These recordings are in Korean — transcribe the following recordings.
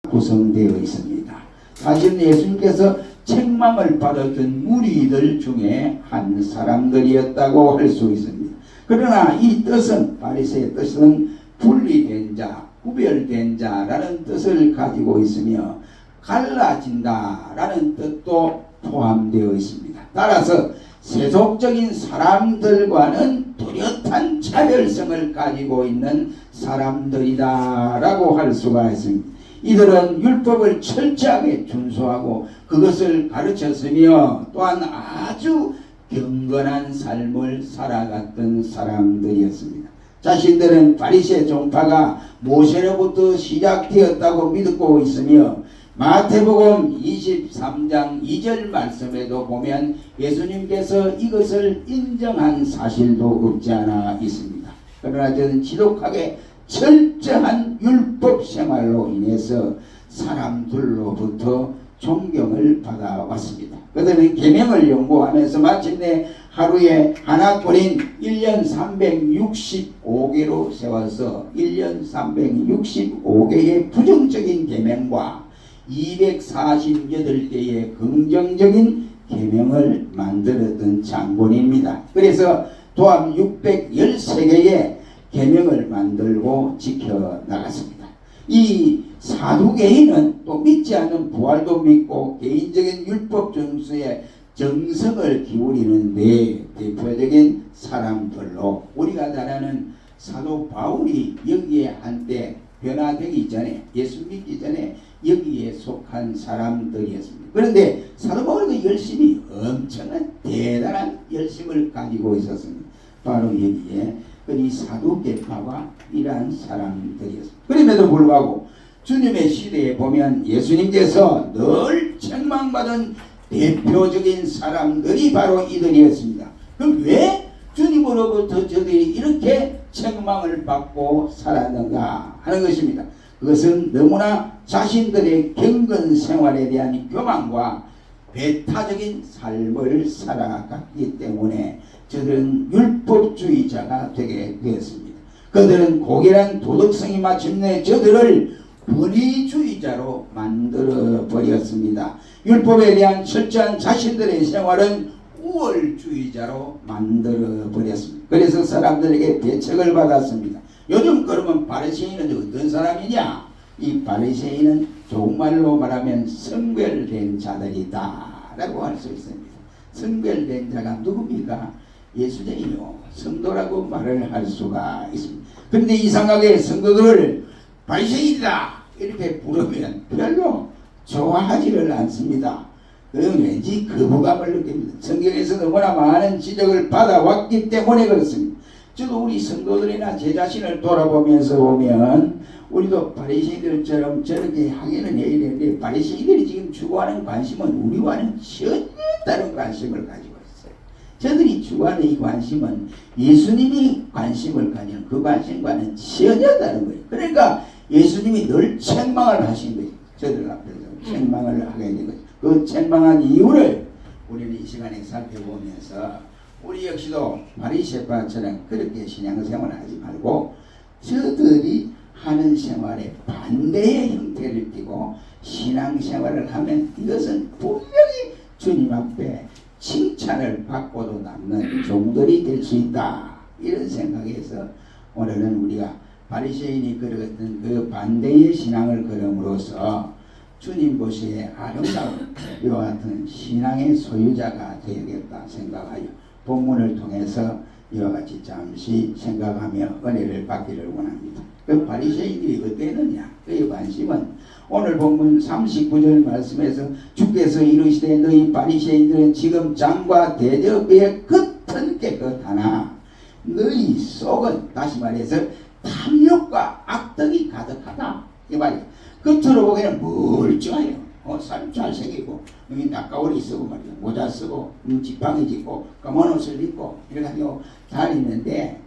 구성되어 있습니다. 사실 예수님께서 책망을 받았던 무리들 중에 한 사람들이었다고 할 수 있습니다. 그러나 이 뜻은, 바리새의 뜻은 분리된 자, 구별된 자라는 뜻을 가지고 있으며 갈라진다라는 뜻도 포함되어 있습니다. 따라서 세속적인 사람들과는 뚜렷한 차별성을 가지고 있는 사람들이다라고 할 수가 있습니다. 이들은 율법을 철저하게 준수하고 그것을 가르쳤으며 또한 아주 경건한 삶을 살아갔던 사람들이었습니다. 자신들은 바리새 종파가 모세로부터 시작되었다고 믿고 있으며 마태복음 23장 2절 말씀에도 보면 예수님께서 이것을 인정한 사실도 없지 않아 있습니다. 그러나 저는 지독하게 철저한 율법 생활로 인해서 사람들로부터 존경을 받아왔습니다. 그들은 계명을 연구하면서 마침내 하루에 하나꼴인 1년 365개로 세워서 1년 365개의 부정적인 계명과 248개의 긍정적인 계명을 만들었던 장본입니다. 그래서 도합 613개의 계명을 만들고 지켜나갔습니다. 이 사두개인은 또 믿지 않는 부활도 믿고 개인적인 율법 준수에 정성을 기울이는데 대표적인 사람들로 우리가 잘 아는 사도 바울이 여기에 한때 변화되기 전에, 예수 믿기 전에 여기에 속한 사람들이었습니다. 그런데 사도 바울이 열심히, 엄청난 대단한 열심을 가지고 있었습니다. 바로 여기에 이 사두개파와 이러한 사람들이었습니다. 그럼에도 불구하고 주님의 시대에 보면 예수님께서 늘 책망받은 대표적인 사람들이 바로 이들이었습니다. 그럼 왜 주님으로부터 저들이 이렇게 책망을 받고 살았는가 하는 것입니다. 그것은 너무나 자신들의 경건 생활에 대한 교만과 배타적인 삶을 살아갔기 때문에 저들은 율법주의자가 되게 되었습니다. 그들은 고결한 도덕성이 마침내 저들을 권위주의자로 만들어 버렸습니다. 율법에 대한 철저한 자신들의 생활은 우월주의자로 만들어 버렸습니다. 그래서 사람들에게 배척을 받았습니다. 요즘 그러면 바리새인은 어떤 사람이냐? 이 바리새인은 좋은 말로 말하면 성별된 자들이다 라고 할 수 있습니다. 성별된 자가 누굽니까? 예수쟁이요, 성도라고 말을 할 수가 있습니다. 그런데 이상하게 성도들을 바리새인이다 이렇게 부르면 별로 좋아하지를 않습니다. 그건 왠지 거부감을 느낍니다. 성경에서 너무나 많은 지적을 받아왔기 때문에 그렇습니다. 저도 우리 성도들이나 제 자신을 돌아보면서 보면 우리도 바리새인들처럼 저렇게 하기는 해야 되는데 바리새인들이 지금 추구하는 관심은 우리와는 전혀 다른 관심을 가지고 있어요. 저들이 추구하는 이 관심은 예수님이 관심을 가지는 그 관심과는 전혀 다른 거예요. 그러니까 예수님이 늘 책망을 하신 거예요. 저들 앞에서 책망을 하게 된 거예요. 그 책망한 이유를 우리는 이 시간에 살펴보면서 우리 역시도 바리새파처럼 그렇게 신앙생활을 하지 말고 저들이 하는 생활에 반대의 형태를 띠고 신앙생활을 하면 이것은 분명히 주님 앞에 칭찬을 받고도 남는 종들이 될 수 있다. 이런 생각에서 오늘은 우리가 바리새인이 걸었던 그 반대의 신앙을 걸음으로써 주님 보시기에 아름다운 이와 같은 신앙의 소유자가 되어야겠다 생각하여 본문을 통해서 이와 같이 잠시 생각하며 은혜를 받기를 원합니다. 그 바리새인들이 어땠느냐? 그의 관심은 오늘 본문 39절 말씀에서 주께서 이르시되 너희 바리새인들은 지금 장과 대접의 겉은 깨끗하나 너희 속은, 다시 말해서 탐욕과 악덕이 가득하다 이 말이에요. 겉으로 보기에는 멀쩡해요. 살 잘생기고 낙가오리 쓰고 말이야, 모자 쓰고 지팡이 짚고 검은 옷을 입고 이래가지고 다니는데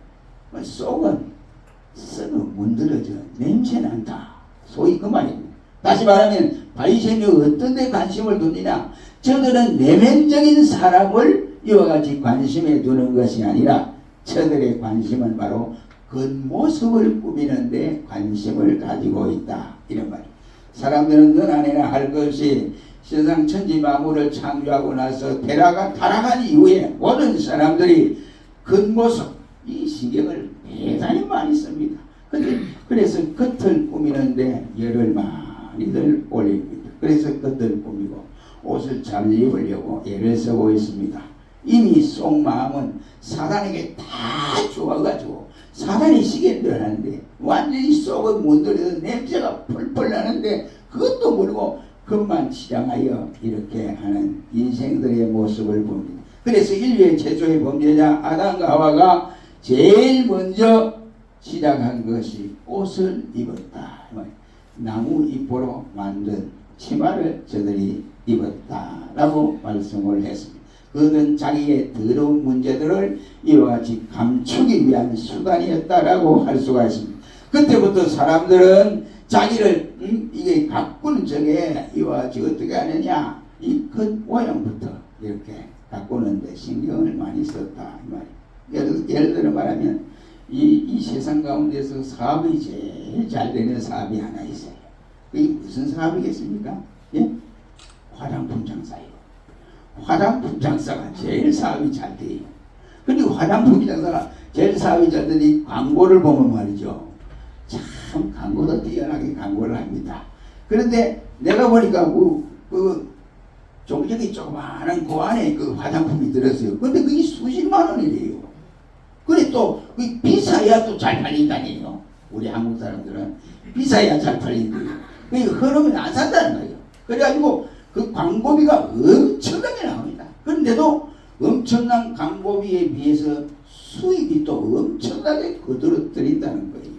속은 썩어 문드러져 냄새 난다. 소위 그 말입니다. 다시 말하면 바리새인이 어떤 데 관심을 두느냐? 저들은 내면적인 사람을 이와 같이 관심에 두는 것이 아니라 저들의 관심은 바로 겉모습을 꾸미는 데 관심을 가지고 있다 이런 말이에요. 사람들은 넌 아니나 할 것이 세상 천지 만물을 창조하고 나서 타락한 이후에 모든 사람들이 겉모습 이 신경을 대단히 많이 씁니다. 그래서 겉을 꾸미는데 열을 많이들 올립니다. 그래서 겉을 꾸미고 옷을 잘 입으려고 애를 쓰고 있습니다. 이미 속마음은 사단에게 다 주어가지고 사단이 시계를 하는데 완전히 속을 문드려서 냄새가 펄펄 나는데 그것도 모르고 그것만 치장하여 이렇게 하는 인생들의 모습을 봅니다. 그래서 인류의 최초의 범죄자 아담과 하와가 제일 먼저 시작한 것이 옷을 입었다. 나무 잎으로 만든 치마를 저들이 입었다라고 말씀을 했습니다. 그것은 자기의 더러운 문제들을 이와 같이 감추기 위한 수단이었다라고 할 수가 있습니다. 그때부터 사람들은 자기를 이게 가꾸는 적에 이와 같이 어떻게 하느냐, 이 겉 모양부터 이렇게 가꾸는데 신경을 많이 썼다 이 말이에요. 예를 들어 말하면 이 세상 가운데서 사업이 제일 잘 되는 사업이 하나 있어요. 그게 무슨 사업이겠습니까? 예? 화장품 장사예요. 화장품 장사가 제일 사업이 잘 돼요. 그리고 화장품 장사가 제일 사업이 잘 되니 광고를 보면 말이죠. 참 광고도 뛰어나게 광고를 합니다. 그런데 내가 보니까 종적이 조그마한 그 안에 그 화장품이 들었어요. 근데 그게 수십만 원이래요. 그래 또 비싸야 또 잘 팔린다니에요. 우리 한국 사람들은 비싸야 잘 팔린대요. 흐르면 안 산다는 거예요. 그래가지고 그 광고비가 엄청나게 나옵니다. 그런데도 엄청난 광고비에 비해서 수익이 또 엄청나게 거들어들인다는 거예요.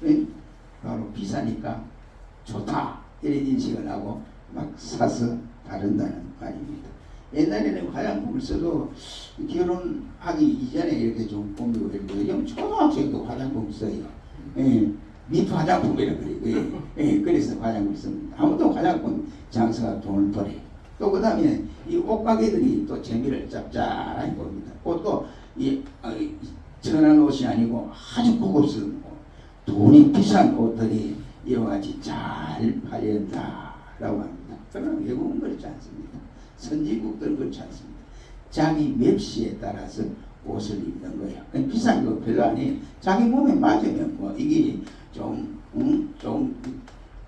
네? 바로 비싸니까 좋다 이런 인식을 하고 막 사서 바른다는 말입니다. 옛날에는 화장품을 써도 결혼하기 이전에 이렇게 좀 꾸미고 이러고 초등학생도 화장품 써요. 예, 밑 화장품이라고 그래요. 예, 그래서 화장품 씁니다. 아무도 화장품 장사가 돈을 벌어요. 또 그 다음에 이 옷가게들이 또 재미를 짭짤하게 봅니다. 옷도 천한 옷이 아니고 아주 고급스러운 옷, 돈이 비싼 옷들이 이와 같이 잘 팔린다라고 합니다. 그러나 외국은 그렇지 않습니다. 선진국들은 그렇지 않습니다. 자기 맵시에 따라서 옷을 입는 거예요. 비싼 거 별로 아니에요. 자기 몸에 맞으면 뭐 이게 좀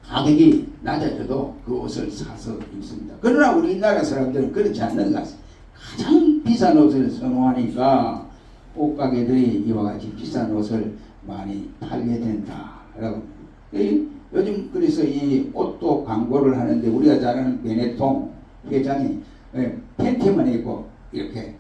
가격이 낮아져도 그 옷을 사서 입습니다. 그러나 우리나라 사람들은 그렇지 않는 것 같습니다. 가장 비싼 옷을 선호하니까 옷가게들이 이와 같이 비싼 옷을 많이 팔게 된다라고. 요즘 그래서 이 옷도 광고를 하는데 우리가 잘 아는 베네통 회장이 팬티만 입고 이렇게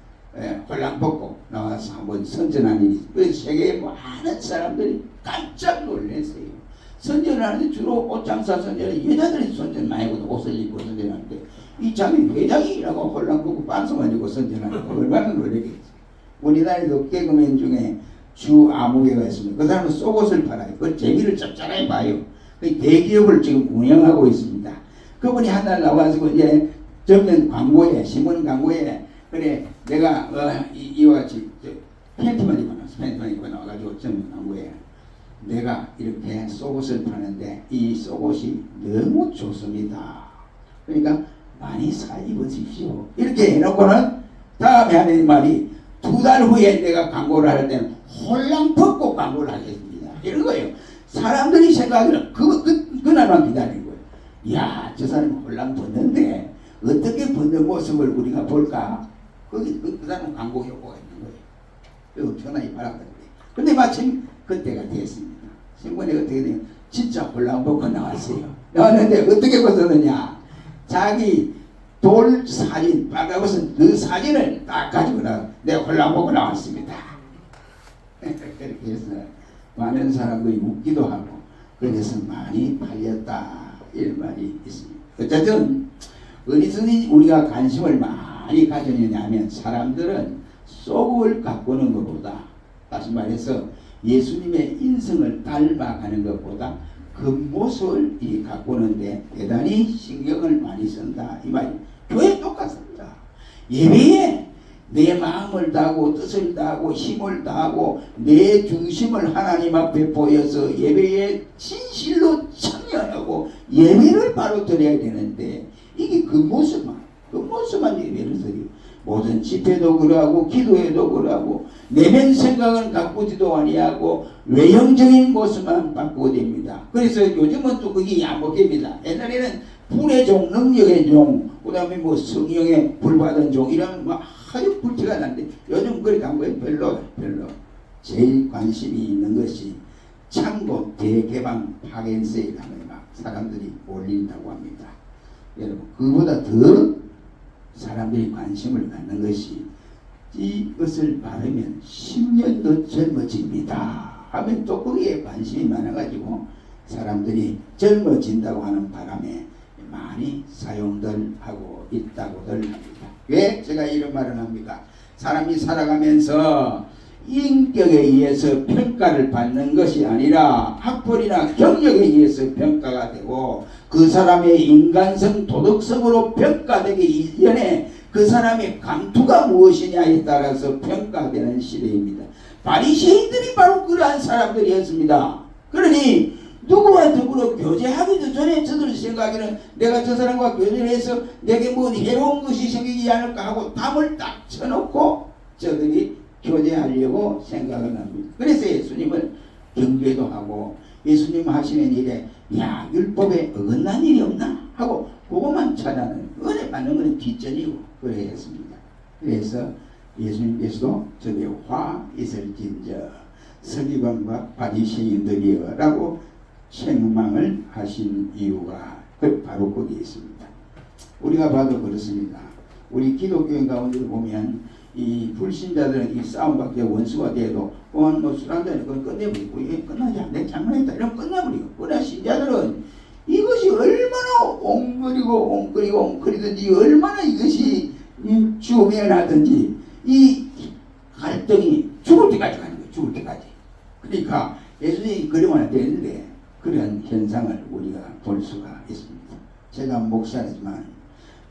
홀랑 벗고 나와서 한번 선전한 일이, 그래서 세계의 많은 사람들이 깜짝 놀랐어요. 선전을 하는데 주로 옷장사 선전은 여자들이 선전 많이 하고 옷을 입고 선전하는데 이 자기 회장이라고 홀랑 벗고 반성만 입고 선전하는 거 얼마나 놀랐겠어요. 우리나라에도 개그맨 중에 주 아무개가 있습니다. 그 사람은 속옷을 팔아요. 그 재미를 짭짤하게 봐요. 그 대기업을 지금 운영하고 있습니다. 그분이 한 날 나와서 이제 전면 광고에, 신문 광고에, 그래 내가 이와 같이 팬티만 입고 나와가지고 전면 광고에 내가 이렇게 속옷을 파는데 이 속옷이 너무 좋습니다. 그러니까 많이 사 입으십시오. 이렇게 해놓고는 다음에 하는 말이 2달 후에 내가 광고를 할 때는 홀랑 벗고 광고를 하겠습니다. 이런 거예요. 사람들이 생각하기는 그날만 기다리는 거예요. 이야, 저 사람이 홀랑 벗는데 어떻게 벗는 모습을 우리가 볼까? 그 사람은 광고 효과가 있는 거예요. 그리고 편하게 팔았다는 거예요. 근데 마침 그때가 됐습니다. 신문에 어떻게 되면 진짜 홀랑 벗고 나왔어요. 나왔는데 어떻게 벗었느냐? 자기 돌 사진, 빨간것은 그 사진을 딱 가지고 내가 홀랑 벗고 나왔습니다. 그렇게 해서 많은 사람들이 웃기도 하고 그래서 많이 팔렸다 이런 말이 있습니다. 어쨌든 어디서든지 우리가 관심을 많이 가지느냐 하면 사람들은 속을 가꾸는 것보다, 다시 말해서 예수님의 인성을 닮아가는 것보다 겉모습을 가꾸는데 대단히 신경을 많이 쓴다 이 말이. 교회 똑같습니다. 예배에 내 마음을 다하고 뜻을 다하고 힘을 다하고 내 중심을 하나님 앞에 보여서 예배에 진실로 참여 전혀 안 하고 예배를 바로 드려야 되는데 이게 그 모습만 예배를 드리고 모든 집회도 그러하고 기도회도 그러하고 내면 생각은 가꾸지도 아니하고 외형적인 모습만 바꾸고 됩니다. 그래서 요즘은 또 그게 양복입니다. 옛날에는 불의 종, 능력의 종, 그 다음에 뭐 성령의 불받은 종 이런 막 아주 불티가 나는데 요즘 그렇게 한 거예요. 별로 제일 관심이 있는 것이 창고 대개방 파견세일 하면 막 사람들이 몰린다고 합니다. 여러분 그보다 더 사람들이 관심을 갖는 것이 이것을 바르면 10년 더 젊어집니다 하면 또 거기에 관심이 많아가지고 사람들이 젊어진다고 하는 바람에 많이 사용들 하고 있다고들 합니다. 왜 제가 이런 말을 합니까? 사람이 살아가면서 인격에 의해서 평가를 받는 것이 아니라 학벌이나 경력에 의해서 평가가 되고 그 사람의 인간성, 도덕성으로 평가되기 이전에 그 사람의 감투가 무엇이냐에 따라서 평가되는 시대입니다. 바리새인들이 바로 그러한 사람들이었습니다. 그러니 누구와 더불어 교제하기도 전에 저들 생각에는 내가 저 사람과 교제를 해서 내게 뭐 해로운 것이 생기지 않을까 하고 담을 딱 쳐놓고 저들이 교제하려고 생각을 합니다. 그래서 예수님을 경계도 하고 예수님 하시는 일에 야 율법에 어긋난 일이 없나 하고 그것만 찾아는 은혜 받는 것은 뒷전이고 그래 했습니다. 그래서 예수님께서도 저기 화 있을진저 서기관과 바리새인들이여 라고 책망을 하신 이유가 바로 거기에 있습니다. 우리가 봐도 그렇습니다. 우리 기독교 가운데 보면 이 불신자들은 이 싸움밖에 원수가 돼도 뭐 술 한잔에 그걸 끝내버리고 이게 끝나지 않아 내 잘못했다 이러면 끝내버리고 그러나 신자들은 이것이 얼마나 엉거리든지 얼마나 이것이 주면하든지 이 갈등이 죽을 때까지 가는 거예요. 죽을 때까지. 그러니까 예수님이 그러면 안 되는데 그런 현상을 우리가 볼 수가 있습니다. 제가 목사이지만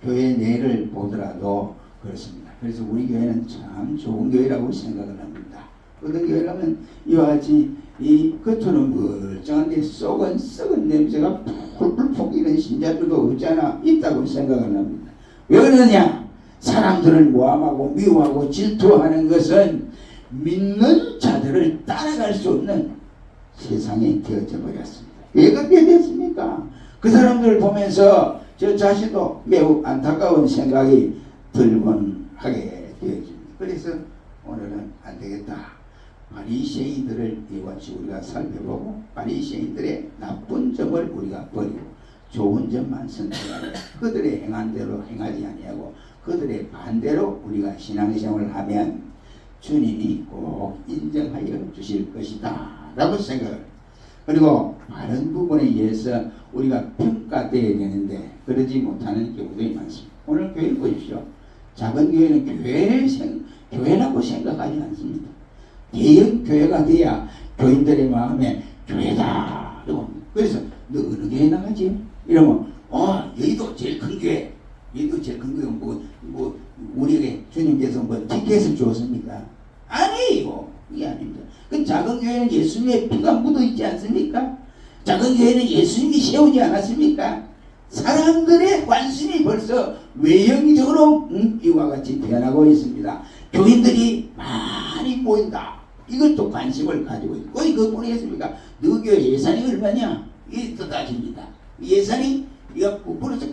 교회 내를 보더라도 그렇습니다. 그래서 우리 교회는 참 좋은 교회라고 생각을 합니다. 어떤 교회라면 이와 같이 이 겉으로는 멀쩡한데 속은 썩은 냄새가 풀풀 풍기는 신자들도 없지 않아 있다고 생각을 합니다. 왜 그러느냐? 사람들을 모함하고 미워하고 질투하는 것은 믿는 자들을 따라갈 수 없는 세상이 되어져 버렸습니다. 왜 그렇게 됐습니까? 그 사람들을 보면서 저 자신도 매우 안타까운 생각이 들곤 하게 되어집니다. 그래서 오늘은 안 되겠다. 바리새인들을 이같이 우리가 살펴보고 바리새인들의 나쁜 점을 우리가 버리고 좋은 점만 선택하고 그들의 행한 대로 행하지 아니하고 그들의 반대로 우리가 신앙생활을 하면 주님이 꼭 인정하여 주실 것이다 라고 생각을. 그리고 바른 부분에 의해서 우리가 평가되어야 되는데 그러지 못하는 경우들이 많습니다. 오늘 교회 보십시오. 작은 교회는 교회라고 생각하지 않습니다. 대형 교회가 돼야 교인들의 마음에 교회다. 그래서 너 어느 교회 나가지? 이러면 여기도 제일 큰 교회. 여기도 제일 큰 교회. 뭐 우리에게 주님께서 뭐 티켓을 주었습니까? 아니에요. 이게 아닙니다. 그 작은 교회는 예수님의 피가 묻어 있지 않습니까? 작은 교회는 예수님이 세우지 않았습니까? 사람들의 관심이 벌써 외형적으로 이와 같이 변하고 있습니다. 교인들이 많이 모인다. 이것도 관심을 가지고 있고 그거 모르겠습니까? 너 교회 예산이 얼마냐? 이게 또 따집니다. 예산이 이거 부풀어서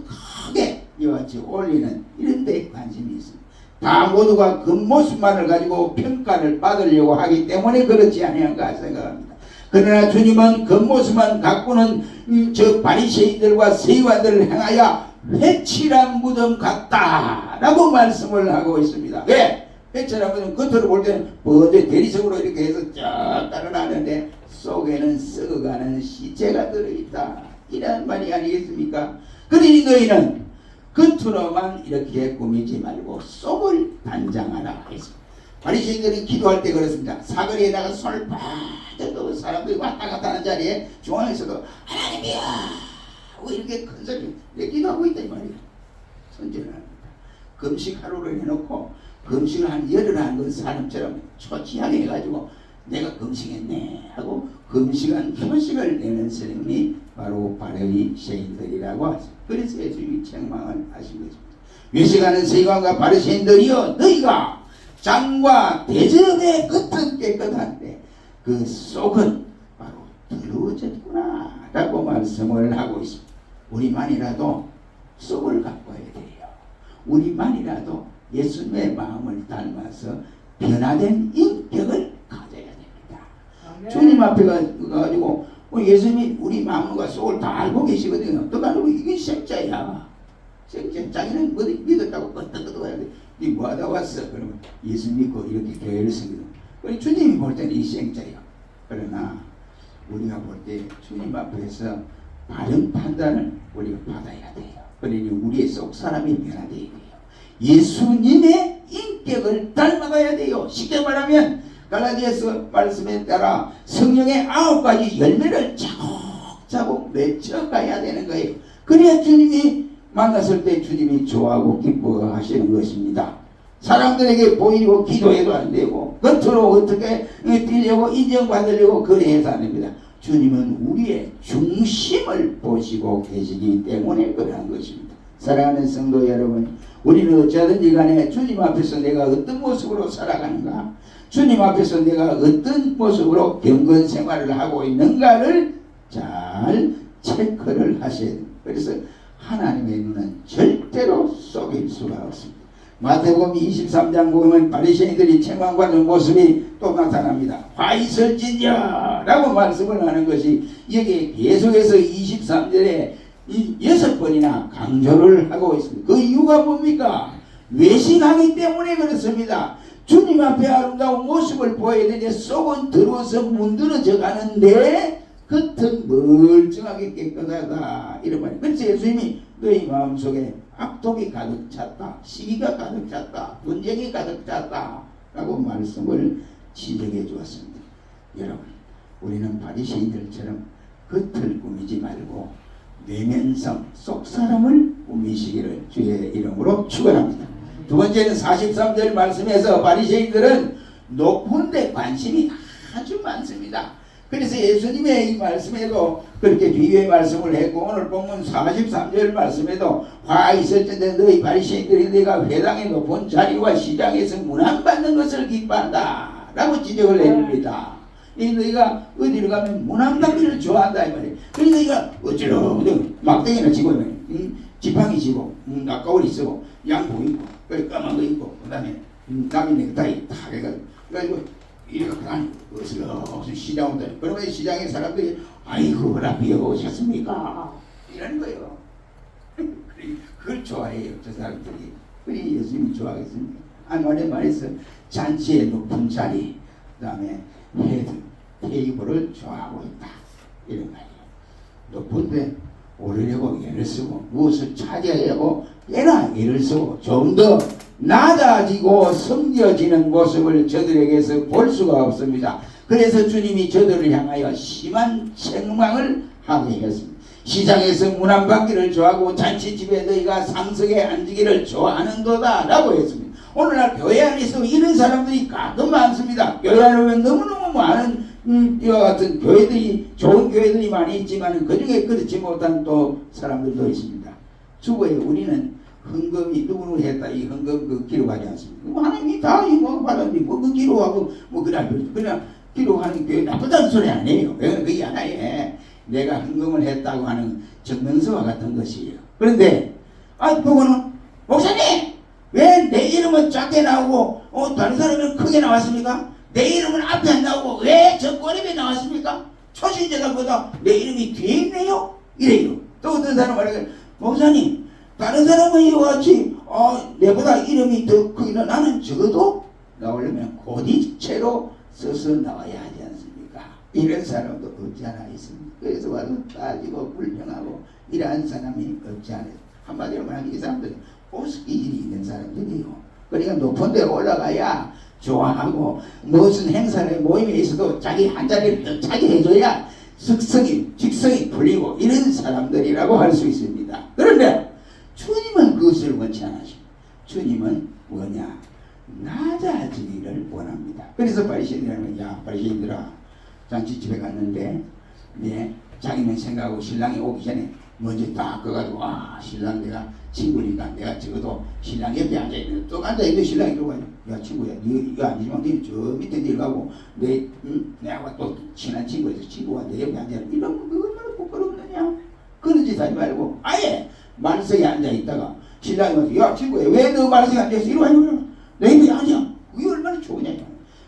크게 이와 같이 올리는 이런 데 관심이 있습니다. 다 모두가 겉모습만을 가지고 평가를 받으려고 하기 때문에 그렇지 아니한가 생각합니다. 그러나 주님은 겉모습만 갖고는 저 바리새인들과 세관들을 향하여 회칠한 무덤 같다라고 말씀을 하고 있습니다. 왜? 회칠한 무덤 겉으로 볼 때는 먼저 대리석으로 이렇게 해서 쫙 따라나는데 속에는 썩어가는 시체가 들어있다. 이런 말이 아니겠습니까? 그러니 너희는 겉으로만 이렇게 꾸미지 말고 속을 단장하라 했습니다. 바리새인들이 기도할 때 그렇습니다. 사거리에 나가 손을 뻗어도 사람들이 왔다 갔다 하는 자리에 중앙에서도 하나님이야 하고 이렇게 큰 소리 이렇게 기도하고 있다 이 말이에요. 선전을 합니다. 금식 하루를 해놓고 금식을 한 열흘 한 건 사람처럼 초치하게 해가지고 내가 금식했네 하고 금식한 표식을 내는 사람이 바로 바리새인들이라고 하죠. 그래서 예수님이 책망을 하신 것입니다. 외식하는 세관과 바리새인들이여, 너희가 장과 대접의 겉은 깨끗한데 그 속은 바로 더러워졌구나 라고 말씀을 하고 있습니다. 우리만이라도 속을 갖고 해야 돼요. 우리만이라도 예수님의 마음을 닮아서 변화된 인격을 가져야 됩니다. 주님 앞에 가지고 예수님이 우리 마음과 속을 다 알고 계시거든요. 또 알고 이게 생자야. 생자. 자기는 뭐 믿었다고 끄떡끄떡 해야 돼. 니 뭐하다 왔어? 그러면 예수 믿고 이렇게 교회를 섬기는. 우리 주님이 볼 때는 이 생자야. 그러나 우리가 볼 때 주님 앞에서 바른 판단을 우리가 받아야 돼요. 그러니 우리의 속 사람이 변화되어야 돼요. 예수님의 인격을 닮아가야 돼요. 쉽게 말하면 갈라디아서 말씀에 따라 성령의 9가지 열매를 차곡차곡 맺혀가야 되는 거예요. 그래야 주님이 만났을 때 주님이 좋아하고 기뻐하시는 것입니다. 사람들에게 보이고 기도해도 안 되고 겉으로 어떻게 뛰려고 인정받으려고 그래해서 안 됩니다. 주님은 우리의 중심을 보시고 계시기 때문에 그러한 것입니다. 사랑하는 성도 여러분, 우리는 어찌하든지 간에 주님 앞에서 내가 어떤 모습으로 살아가는가, 주님 앞에서 내가 어떤 모습으로 경건 생활을 하고 있는가를 잘 체크를 하셔야 됩니다. 그래서 하나님의 눈은 절대로 속일 수가 없습니다. 마태복음 23장 보면 바리새인들이 책망받는 모습이 또 나타납니다. 화 있을진저 라고 말씀을 하는 것이 여기에 계속해서 23절에 6번이나 강조를 하고 있습니다. 그 이유가 뭡니까? 외식하기 때문에 그렇습니다. 주님 앞에 아름다운 모습을 보여야 되는데 속은 더러워서 문드러져 가는데 겉은 멀쩡하게 깨끗하다 이런 말이에요. 그래서 예수님이 너희 마음속에 악독이 가득 찼다, 시기가 가득 찼다, 분쟁이 가득 찼다 라고 말씀을 지적해 주었습니다. 여러분, 우리는 바리새인들처럼 겉을 꾸미지 말고 내면성 속사람을 꾸미시기를 주의 이름으로 축원합니다. 두 번째는 43절 말씀에서 바리새인들은 높은 데 관심이 아주 많습니다. 그래서 예수님의 이 말씀에도 그렇게 비유의 말씀을 했고, 오늘 본문 43절 말씀에도 화 있을 텐데 너희 바리새인들이 내가 회당의 높은 자리와 시장에서 문안받는 것을 기뻐한다 라고 지적을 해줍니다. 너희가 어디를 가면 문안받기를 좋아한다 이 말이에요. 그래서 너희가 어찌렁 막대기나 지고 지팡이 지고 낙가오리 쓰고 양복 입고 까만 거 입고 그 다음에 남이 넥타이 탁 해가지고 이렇게 다니고 어슬렁어슬렁 시장 온다. 그러면 시장에 사람들이 아이고 라비어 오셨습니까? 이러는 거예요. 그걸 좋아해요 저 사람들이. 그리 예수님이 좋아하겠습니까? 한번에 말해서 잔치의 높은 자리, 그 다음에 헤드 테이블을 좋아하고 있다 이런 말이에요. 높은데 오르려고 애를 쓰고 무엇을 차지하려고 꽤나 애를 쓰고 좀 더 낮아지고 섬겨지는 모습을 저들에게서 볼 수가 없습니다. 그래서 주님이 저들을 향하여 심한 책망을 하게 했습니다. 시장에서 문안받기를 좋아하고 잔치집에 너희가 상석에 앉기를 좋아하는도다 라고 했습니다. 오늘날 교회 안에서 이런 사람들이 가끔 많습니다. 교회 안에 보면 너무너무 많은 이와 같은 교회들이, 좋은 교회들이 많이 있지만 그 중에 그렇지 못한 또 사람들도 있습니다. 주보에 우리는 헌금이 누구는 했다 이 헌금 그 기록하지 않습니까? 뭐 하나님이 다 이거 받았니 뭐 그 기록하고 뭐 그냥 기록하는 교회 나쁘다는 소리 아니에요. 왜 그게 하나의 내가 헌금을 했다고 하는 증명서와 같은 것이에요. 그런데 그거는 목사님 왜 내 이름은 작게 나오고 다른 사람은 크게 나왔습니까? 내 이름은 앞에 안 나오고 왜 저 꼬리에 나왔습니까? 초신자들보다 내 이름이 뒤에 있네요? 이래요. 또 어떤 사람은 말해요. 목사님 다른 사람은 이와 같이 내보다 이름이 더 크기는 나는 적어도 나오려면 고디체로 써서 나와야 하지 않습니까? 이런 사람도 없지 않아 있습니다. 그래서 와서 따지고 불평하고 이러한 사람이 없지 않아요. 한마디로 말하면 이 사람들은 보스기질이 있는 사람들이에요. 그러니까 높은 데 올라가야 좋아하고 무슨 행사에 모임에 있어도 자기 한 자리를 더 차게 해줘야 직성이 풀리고 이런 사람들이라고 할 수 있습니다. 그런데 주님은 그것을 원치 않으십니다. 주님은 뭐냐? 낮아지기를 원합니다. 그래서 바리새인들은 야 바리새인들아 잔치집에 갔는데 내 자기는 생각하고 신랑이 오기 전에 먼저 딱 꺼가지고 신랑 내가 친구니까 내가 적어도 신랑 옆에 앉아있는 또 앉아있는 신랑이 들어가요. 야 친구야 니 이거 아니지만 너는 저 밑에 내려가고 내가 또 친한 친구에서 친구가 내 옆에 앉아있는 이러면 너 얼마나 부끄럽느냐. 그런 짓 하지 말고 아예 만석에 앉아있다가 신랑이 와서 야 친구야 왜 너 만석에 앉아있어 이리 와 이리 와 내 옆에 앉아. 그게 얼마나 좋으냐.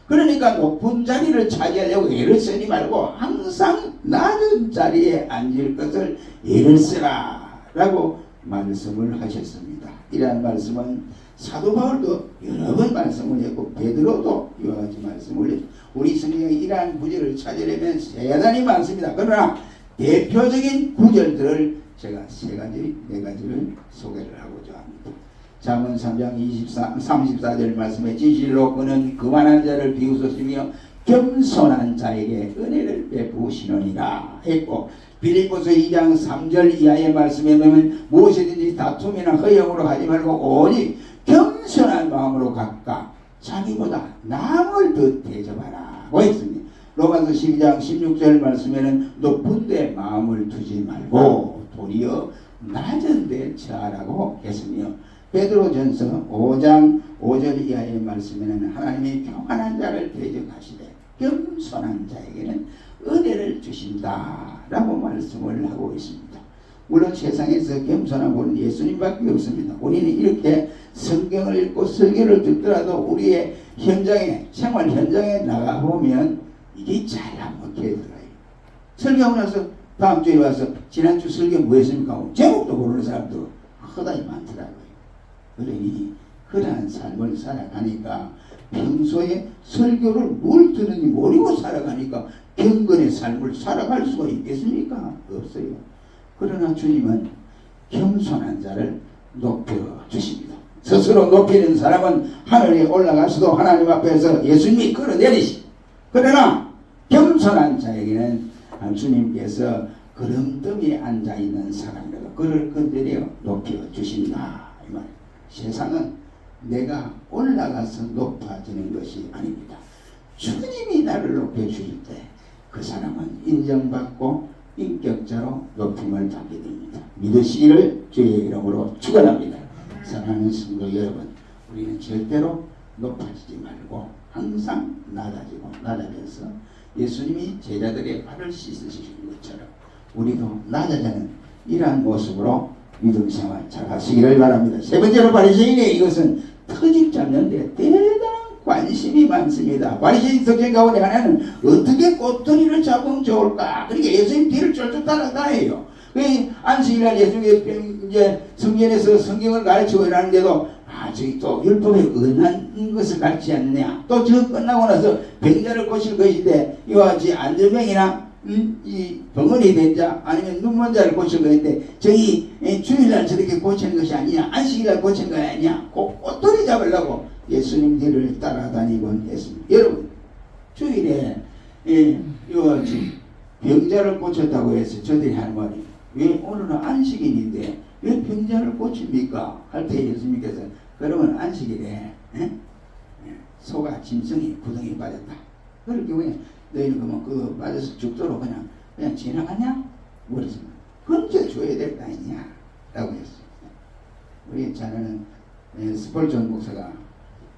그러니까 높은 자리를 차지하려고 애를 쓰지 말고 항상 낮은 자리에 앉을 것을 애를 쓰라 라고 말씀을 하셨습니다. 이러한 말씀은 사도 바울도 여러 번 말씀을 했고 베드로도 이와 같이 말씀을 했고 우리 성경에 이러한 구절을 찾으려면 대단히 많습니다. 그러나 대표적인 구절들을 제가 네 가지를 소개를 하고자 합니다. 잠언 3장 34절 말씀에 진실로 그는 그만한 자를 비웃었으며 겸손한 자에게 은혜를 베푸시느니라 했고 빌립보서 2장 3절 이하의 말씀에 보면 무엇이든지 다툼이나 허영으로 하지 말고 오직 겸손한 마음으로 각각 자기보다 남을 더 대접하라고 했습니다. 로마서 12장 16절 말씀에는 높은 데 마음을 두지 말고 도리어 낮은 데 처하라고 했으며 베드로전서 5장 5절 이하의 말씀에는 하나님이 평안한 자를 대접하시되 겸손한 자에게는 은혜를 주신다라고 말씀을 하고 있습니다. 물론 세상에서 겸손한 분은 예수님밖에 없습니다. 우리는 이렇게 성경을 읽고 설교를 듣더라도 우리의 현장에 생활 현장에 나가보면 이게 잘 안 먹혀들어요. 설교하고 나서 다음 주에 와서 지난주 설교 뭐 했습니까? 제목도 모르는 사람도 허다히 많더라고요. 그러니 그러한 삶을 살아가니까 평소에 설교를 뭘 들으니 모르고 살아가니까 경건의 삶을 살아갈 수가 있겠습니까? 없어요. 그러나 주님은 겸손한 자를 높여주십니다. 스스로 높이는 사람은 하늘에 올라가서도 하나님 앞에서 예수님이 끌어내리시. 그러나 겸손한 자에게는 주님께서 그름더미에 앉아있는 사람들을 그를 건드려 높여주신다. 이 말. 세상은 내가 올라가서 높아지는 것이 아닙니다. 주님이 나를 높여주실 때 그 사람은 인정받고 인격자로 높임을 받게 됩니다. 믿으시기를 주의 이름으로 축원합니다. 사랑하는 성도 여러분, 우리는 절대로 높아지지 말고 항상 낮아져서 예수님이 제자들의 발을 씻으시는 것처럼 우리도 낮아지는 이러한 모습으로 믿음 생활 잘 하시기를 바랍니다. 세 번째로 바리새인의 이것은 터집 잡는 데 대단한 관심이 많습니다. 바리새인 특징 가운데 하나는 어떻게 꽃더리를 잡으면 좋을까. 그러니까 예수님 뒤를 쫄쫄 따라다녀요. 안식일날 예수님이 이제 성전에서 성경을 가르치고 이러는데도 저기 또 율법에 은한 것을 가르치지 않느냐. 또 저 끝나고 나서 병자를 고칠 것인데 이와 같이 안전병이나 이 벙어리 된 자 아니면 눈먼 자를 고칠 것인데 저기 주일날 저렇게 고치는 것이 아니냐. 안식일날 고치는 거 아니냐. 꽃돌이 잡으려고 예수님 뒤를 따라다니곤 했습니다. 여러분 주일에 이와 같이 병자를 고쳤다고 해서 저들이 하는 말이 왜 오늘은 안식일인데 왜 병자를 고칩니까? 할 때 예수님께서 그러면 안식일에 소가 짐승이 구덩이에 빠졌다. 그럴 경우에 너희는 그러면 그 빠져서 죽도록 그냥 지나가냐? 그랬습니다. 건져줘야 될 거 아니냐? 라고 했습니다. 우리 잘 아는 스폴전 목사가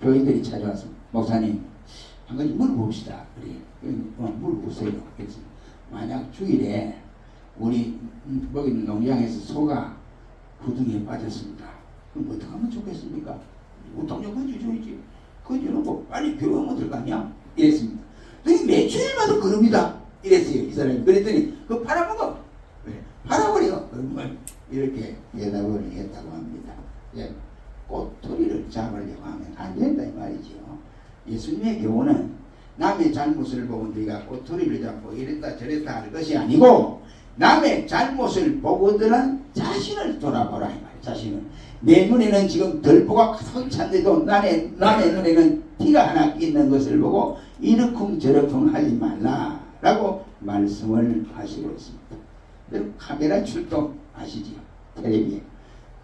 교인들이 찾아와서 목사님 한 가지 물어봅시다. 그래 물어보세요. 그래서 만약 주일에 우리 먹이는 농장에서 소가 구덩이에 빠졌습니다. 그럼 어떻게 하면 좋겠습니까? 당장 건져줘야지. 건져놓고 빨리 교회 오면 들어가냐? 이랬습니다. 너희 매주일마다 그럽니다. 이랬어요. 이 사람이. 그랬더니 그거 팔아먹어. 팔아버려. 그러면 이렇게 대답을 했다고 합니다. 예. 꽃토리를 잡으려고 하면 안 된다 이 말이죠. 예수님의 교훈은 남의 잘못을 보고 네가 꽃토리를 잡고 이랬다 저랬다 할 것이 아니고 남의 잘못을 보고들은 자신을 돌아보라 이 말. 자신을. 내 눈에는 지금 들보가 가득 찼는데도 남의 눈에는 티가 하나 있는 것을 보고 이러쿵저러쿵 하지 말라라고 말씀을 하시고 있습니다. 카메라 출동 아시죠? 텔레비에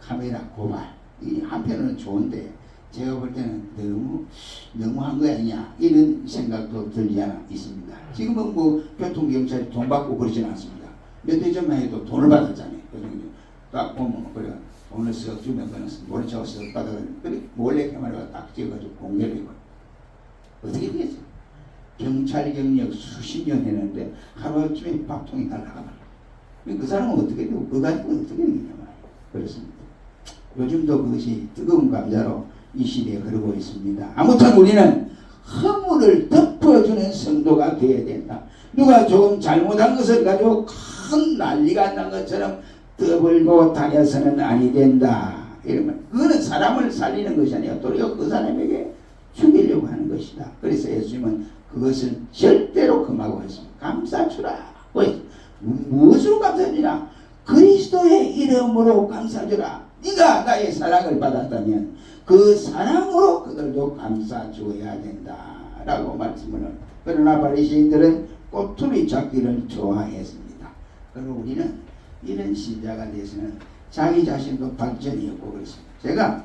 카메라 고발 이 한편으로는 좋은데 제가 볼 때는 너무한 거 아니냐 이런 생각도 들지 않아 있습니다. 지금은 뭐 교통경찰이 돈 받고 그러지는 않습니다. 몇 해 전만 해도 돈을 받았잖아요. 딱 보면 그래 돈을 쓱 주면 그는 모른 척 쓱 받아가지고 그래 몰래 캐머라가 딱 찍어가지고 공개를 해고 어떻게 되겠어요? 경찰 경력 수십 년 했는데 하루아침에 밥통이 날아가 버려. 그 사람은 어떻게 되고 그 가지고 어떻게 되겠냐 말이에요. 그렇습니다. 요즘도 그것이 뜨거운 감자로 이 시대에 흐르고 있습니다. 아무튼 우리는 허물을 덮어주는 성도가 되어야 된다. 누가 조금 잘못한 것을 가지고 큰 난리가 난 것처럼 떠벌고 다녀서는 아니 된다. 이러면 그거는 사람을 살리는 것이 아니라 도리어 그 사람에게 죽이려고 하는 것이다. 그래서 예수님은 그것을 절대로 금하고 했습니다. 감사주라. 무엇으로 감사주라? 그리스도의 이름으로 감사주라. 네가 나의 사랑을 받았다면 그 사랑으로 그들도 감사주어야 된다라고 말씀을 합니다. 그러나 바리새인들은 꼬투리 잡기를 좋아했습니다. 그리고 우리는 이런 신자가 돼서는 자기 자신도 발전이 없고 그렇습니다. 제가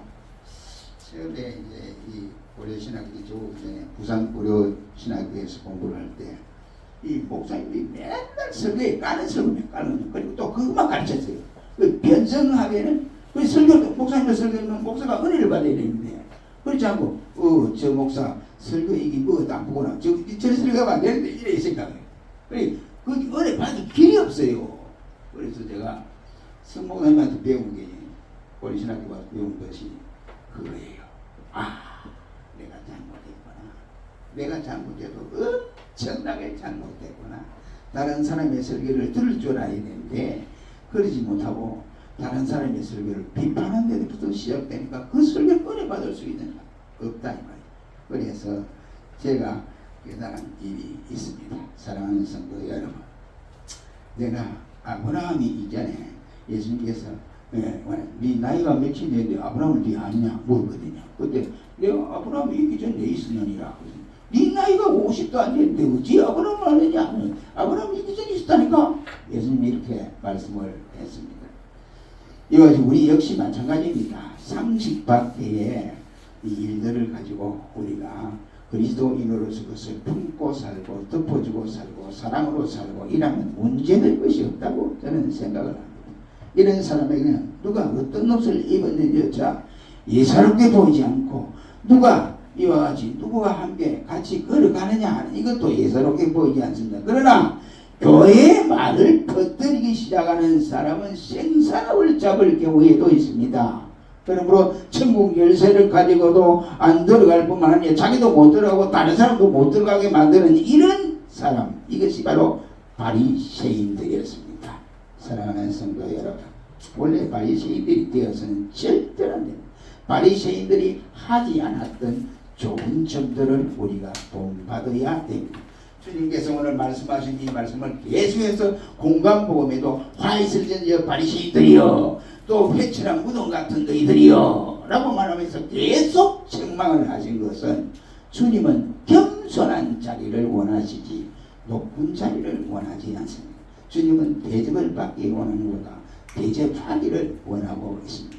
최근에 이제 이 고려신학교 조국 전에 부산 고려신학교에서 공부를 할 때 이 목사님들이 맨날 설교에 까는 설교면 까는 그리고 또 그것만 가르쳤어요. 그 변성하게는 그 설교도 목사님들 설교는 목사가 은혜를 받아야 되는데 그렇지 않고 저 목사 설교 이게 뭐도 안 보거나 저 설교가 안 되는데 이래 생각해요. 그 은혜 받을 길이 없어요. 그래서 제가 성목사님한테 배운 게 고려신학교 가서 배운 것이 그거예요. 내가 잘못했구나. 내가 잘못해도 엄청나게 잘못했구나. 다른 사람의 설교를 들을 줄 알아야 되는데 그러지 못하고 다른 사람의 설교를 비판하는 데부터 시작되니까 그 설교를 은혜 받을 수 있는 없다 이 말이에요. 그래서 제가 깨달은 일이 있습니다. 사랑하는 성도 여러분, 내가 아브라함이 이전에 예수님께서 네 나이가 몇이 되는데 아브라함을 네 아니냐 물거든요. 그때 내가 아브라함이 있기 전에 있으느니라. 네 나이가 50도 안 됐는데 어찌 아브라함을 아느냐? 아브라함이 있기 전에 있었다니까. 예수님이 이렇게 말씀을 했습니다. 이와 우리 역시 마찬가지입니다. 상식 밖의 이 일들을 가지고 우리가 그리스도인으로서 그것을 품고 살고 덮어주고 살고 사랑으로 살고 이러면 문제될 것이 없다고 저는 생각을 합니다. 이런 사람에게는 누가 어떤 옷을 입었는지조차 예사롭게 보이지 않고 누가 이와 같이 누구와 함께 같이 걸어가느냐 하는 이것도 예사롭게 보이지 않습니다. 그러나 교회의 말을 퍼뜨리기 시작하는 사람은 생사람을 잡을 경우에도 있습니다. 그러므로 천국 열쇠를 가지고도 안 들어갈 뿐만 아니라 자기도 못 들어가고 다른 사람도 못 들어가게 만드는 이런 사람, 이것이 바로 바리새인들이었습니다. 사랑하는 성도 여러분, 원래 바리새인들이 되어서는 절대로 안 됩니다. 바리새인들이 하지 않았던 좋은 점들을 우리가 본받아야 됩니다. 주님께서 오늘 말씀하신 이 말씀을 계속해서 공감복음에도 화 있을 전저 바리새인들이여 또 회칠한 무덤 같은 너희들이여 라고 말하면서 계속 책망을 하신 것은 주님은 겸손한 자리를 원하시지 높은 자리를 원하지 않습니다. 주님은 대접을 받기 원하는 것보다 대접하기를 원하고 있습니다.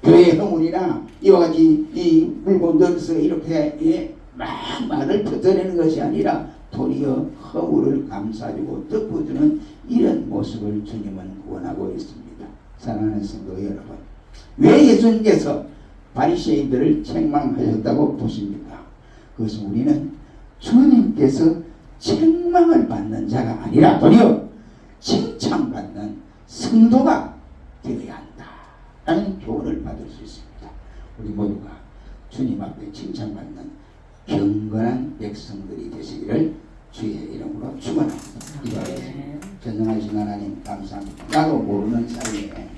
교회 허물이나 이와 같이 이 물건들에서 이렇게 막 말을 퍼뜨리는 것이 아니라 도리어 허물을 감싸주고 덮어주는 이런 모습을 주님은 원하고 있습니다. 사랑하는 성도 여러분, 왜 예수님께서 바리새인들을 책망하셨다고 보십니까? 그것은 우리는 주님께서 책망을 받는 자가 아니라 도리어 칭찬받는 성도가 되어야 한다라는 교훈을 받을 수 있습니다. 우리 모두가 주님 앞에 칭찬받는 경건한 백성들이 되시기를 주의 이름으로 축원합니다. 기도하겠습니다. 전능하신 하나님 감사합니다. 나도 모르는 사이에